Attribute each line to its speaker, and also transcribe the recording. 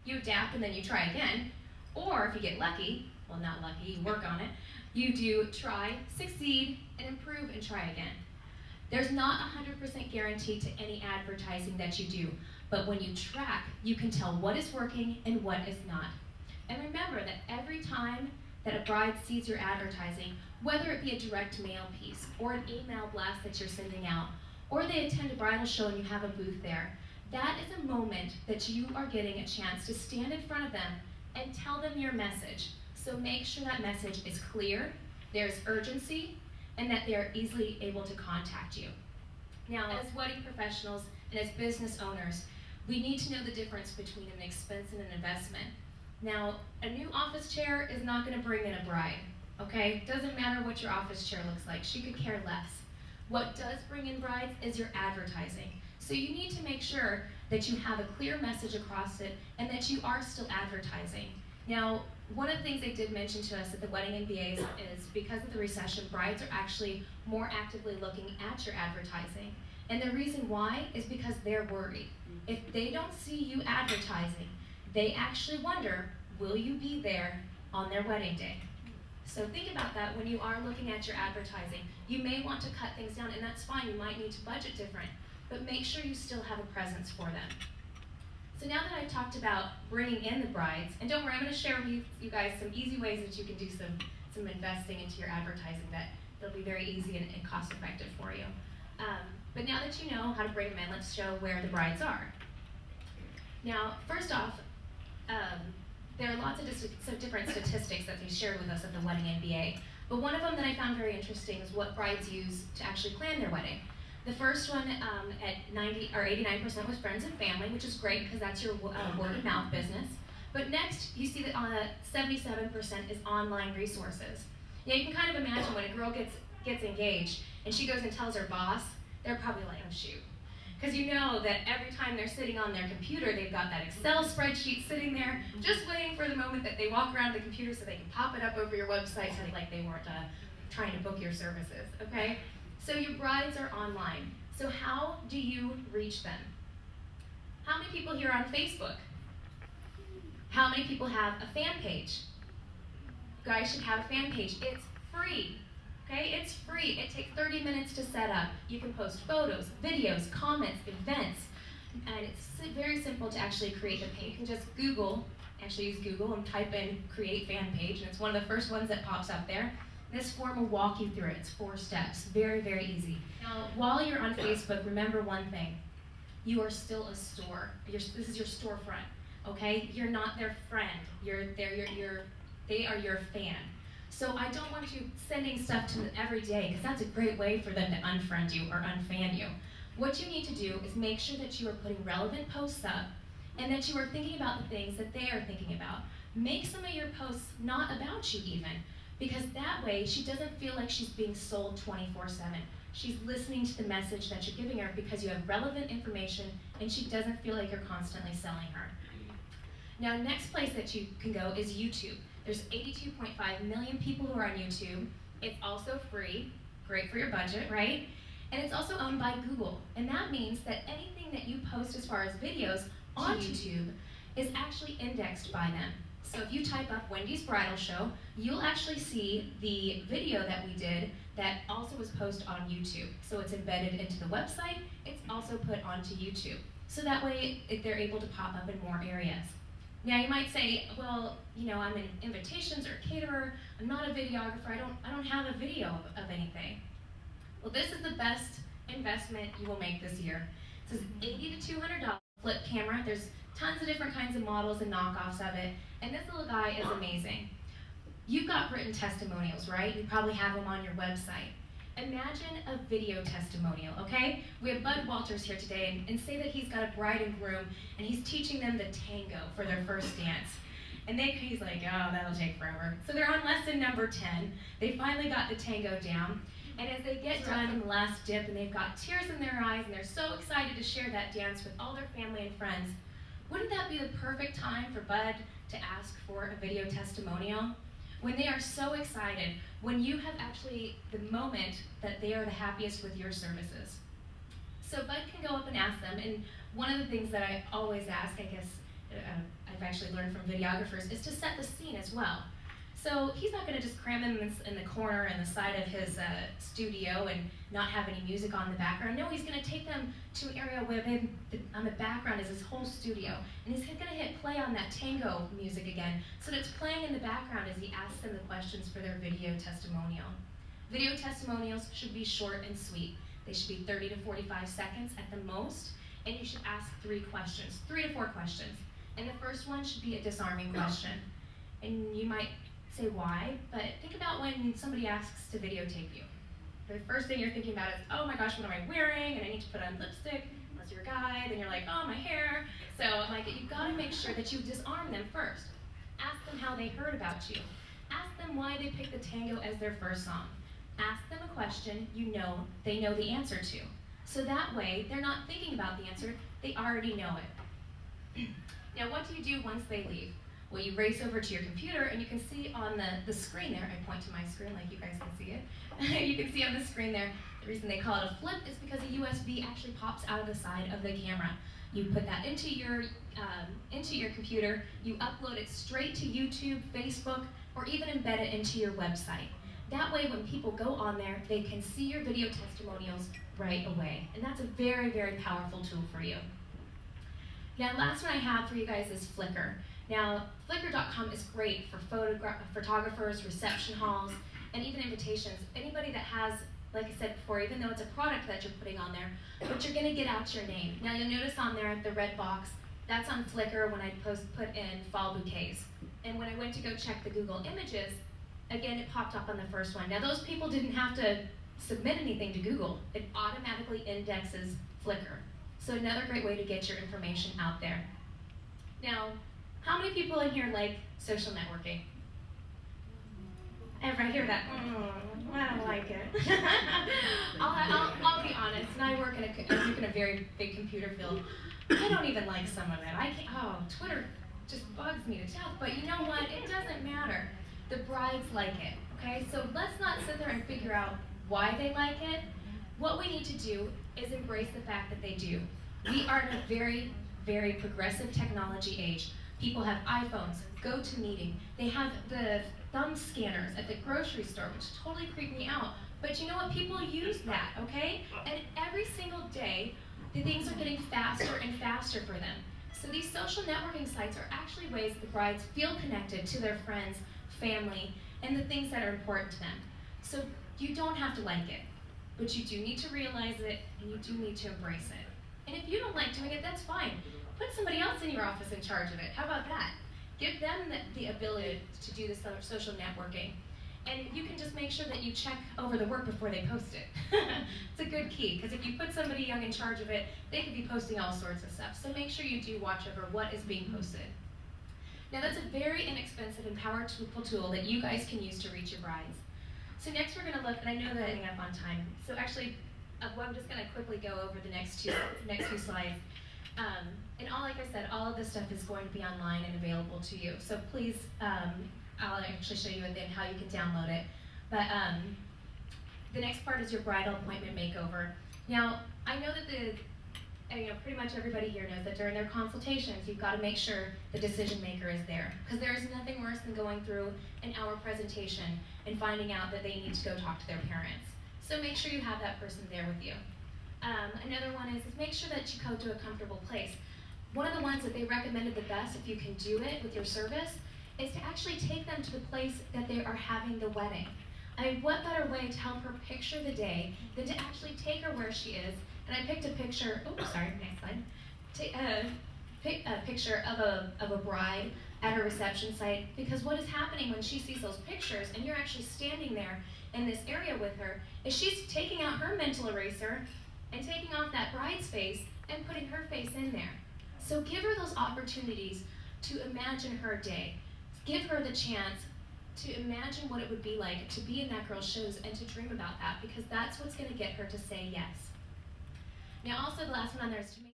Speaker 1: you adapt and then you try again. Or if you get lucky, well, not lucky, you work on it, you do try, succeed, and improve and try again. There's not 100% guarantee to any advertising that you do, but when you track, you can tell what is working and what is not. And remember that every time that a bride sees your advertising, whether it be a direct mail piece or an email blast that you're sending out, or they attend a bridal show and you have a booth there, that is a moment that you are getting a chance to stand in front of them and tell them your message. So make sure that message is clear, there's urgency, and that they are easily able to contact you. Now, as wedding professionals and as business owners, we need to know the difference between an expense and an investment. Now, a new office chair is not going to bring in a bride, okay? Doesn't matter what your office chair looks like, she could care less. What does bring in brides is your advertising. So you need to make sure that you have a clear message across it and that you are still advertising. Now, one of the things they did mention to us at the Wedding MBAs is because of the recession, brides are actually more actively looking at your advertising. And the reason why is because they're worried. If they don't see you advertising, they actually wonder, will you be there on their wedding day? So think about that when you are looking at your advertising. You may want to cut things down, and that's fine. You might need to budget different, but make sure you still have a presence for them. So now that I've talked about bringing in the brides, and don't worry, I'm going to share with you guys some easy ways that you can do some investing into your advertising that they'll be very easy and cost effective for you. But now that you know how to bring them in, let's show where the brides are. Now, first off, there are lots of different statistics that they shared with us at the Wedding MBA, but one of them that I found very interesting is what brides use to actually plan their wedding. The first one at 90 or 89% was friends and family, which is great because that's your word of mouth business. But next, you see that 77% is online resources. Now you can kind of imagine when a girl gets engaged and she goes and tells her boss, they're probably like, oh shoot. Because you know that every time they're sitting on their computer, they've got that Excel spreadsheet sitting there, just waiting for the moment that they walk around the computer so they can pop it up over your website so like they weren't trying to book your services, okay? So your brides are online. So how do you reach them? How many people here are on Facebook? How many people have a fan page? You guys should have a fan page. It's free. Okay, it's free. It takes 30 minutes to set up. You can post photos, videos, comments, events, and it's very simple to actually create the page. You can just actually use Google and type in create fan page, and it's one of the first ones that pops up there. This form will walk you through it. It's 4 steps. Very, very easy. Now, while you're on Facebook, remember one thing. You are still a store. This is your storefront, okay? You're not their friend. They are your fan. So I don't want you sending stuff to them every day because that's a great way for them to unfriend you or unfan you. What you need to do is make sure that you are putting relevant posts up and that you are thinking about the things that they are thinking about. Make some of your posts not about you even, because that way she doesn't feel like she's being sold 24/7. She's listening to the message that you're giving her because you have relevant information and she doesn't feel like you're constantly selling her. Now, next place that you can go is YouTube. There's 82.5 million people who are on YouTube. It's also free, great for your budget, right? And it's also owned by Google. And that means that anything that you post as far as videos on YouTube is actually indexed by them. So if you type up Wendy's Bridal Show, you'll actually see the video that we did that also was posted on YouTube. So it's embedded into the website. It's also put onto YouTube. So that way they're able to pop up in more areas. Now you might say, well, you know, I'm in invitations or a caterer, I'm not a videographer, I don't have a video of anything. Well, this is the best investment you will make this year. It says $80 to $200 flip camera. There's tons of different kinds of models and knockoffs of it, and this little guy is amazing. You've got written testimonials, right? You probably have them on your website. Imagine a video testimonial, okay? We have Bud Walters here today, and say that he's got a bride and groom, and he's teaching them the tango for their first dance. And he's like, oh, that'll take forever. So they're on lesson number 10. They finally got the tango down, and as they get done in the last dip, and they've got tears in their eyes, and they're so excited to share that dance with all their family and friends, wouldn't that be the perfect time for Bud to ask for a video testimonial? When they are so excited, when you have actually the moment that they are the happiest with your services. So Bud can go up and ask them, and one of the things that I always ask, I guess I've actually learned from videographers, is to set the scene as well. So he's not going to just cram them in the corner in the side of his studio and not have any music on the background. No, he's going to take them to an area where on the background is his whole studio. And he's going to hit play on that tango music again, so that it's playing in the background as he asks them the questions for their video testimonial. Video testimonials should be short and sweet. They should be 30 to 45 seconds at the most, and you should ask 3 to 4 questions. And the first one should be a disarming question. And you might say why, but think about when somebody asks to videotape you. The first thing you're thinking about is, oh my gosh, what am I wearing? And I need to put on lipstick, unless you're a guy. Then you're like, oh, my hair. So like, you've got to make sure that you disarm them first. Ask them how they heard about you. Ask them why they picked the tango as their first song. Ask them a question they know the answer to. So that way, they're not thinking about the answer, they already know it. Now, what do you do once they leave? Well, you race over to your computer, and you can see on the screen there, I point to my screen like you guys can see it. You can see on the screen there, the reason they call it a flip is because a USB actually pops out of the side of the camera. You put that into your computer, you upload it straight to YouTube, Facebook, or even embed it into your website. That way, when people go on there, they can see your video testimonials right away. And that's a very, very powerful tool for you. Now, last one I have for you guys is Flickr. Now, Flickr.com is great for photographers, reception halls, and even invitations. Anybody that has, like I said before, even though it's a product that you're putting on there, but you're gonna get out your name. Now, you'll notice on there, the red box, that's on Flickr when I put in fall bouquets. And when I went to go check the Google Images, again, it popped up on the first one. Now, those people didn't have to submit anything to Google. It automatically indexes Flickr. So another great way to get your information out there. Now, how many people in here like social networking? Ever hear that? I don't like it. I'll be honest, and I work in a very big computer field. I don't even like some of it. Twitter just bugs me to death, but you know what? It doesn't matter. The brides like it, okay? So let's not sit there and figure out why they like it. What we need to do is embrace the fact that they do. We are in a very, very progressive technology age. People have iPhones, GoToMeeting. They have the thumb scanners at the grocery store, which totally creep me out. But you know what? People use that, okay? And every single day, the things are getting faster and faster for them. So these social networking sites are actually ways that the brides feel connected to their friends, family, and the things that are important to them. So you don't have to like it, but you do need to realize it, and you do need to embrace it. And if you don't like doing it, that's fine. Put somebody else in your office in charge of it. How about that? Give them the ability to do the social networking. And you can just make sure that you check over the work before they post it. It's a good key, because if you put somebody young in charge of it, they could be posting all sorts of stuff. So make sure you do watch over what is being posted. Now, that's a very inexpensive and powerful tool that you guys can use to reach your brides. So next we're going to look, and I know that I'm ending up on time. So actually, I'm just going to quickly go over the next two slides. And like I said, all of this stuff is going to be online and available to you. So please, I'll actually show you at the end how you can download it. But the next part is your bridal appointment makeover. Now, I know that pretty much everybody here knows that during their consultations, you've got to make sure the decision maker is there. Because there is nothing worse than going through an hour presentation and finding out that they need to go talk to their parents. So make sure you have that person there with you. Another one is make sure that you go to a comfortable place. One of the ones that they recommended the best, if you can do it with your service, is to actually take them to the place that they are having the wedding. I mean, what better way to help her picture the day than to actually take her where she is? And I picked a picture, next slide. Pick a picture of a bride at her reception site, because what is happening when she sees those pictures and you're actually standing there in this area with her is she's taking out her mental eraser and taking off that bride's face and putting her face in there. So give her those opportunities to imagine her day. Give her the chance to imagine what it would be like to be in that girl's shoes and to dream about that, because that's what's going to get her to say yes. Now, also the last one on there is to make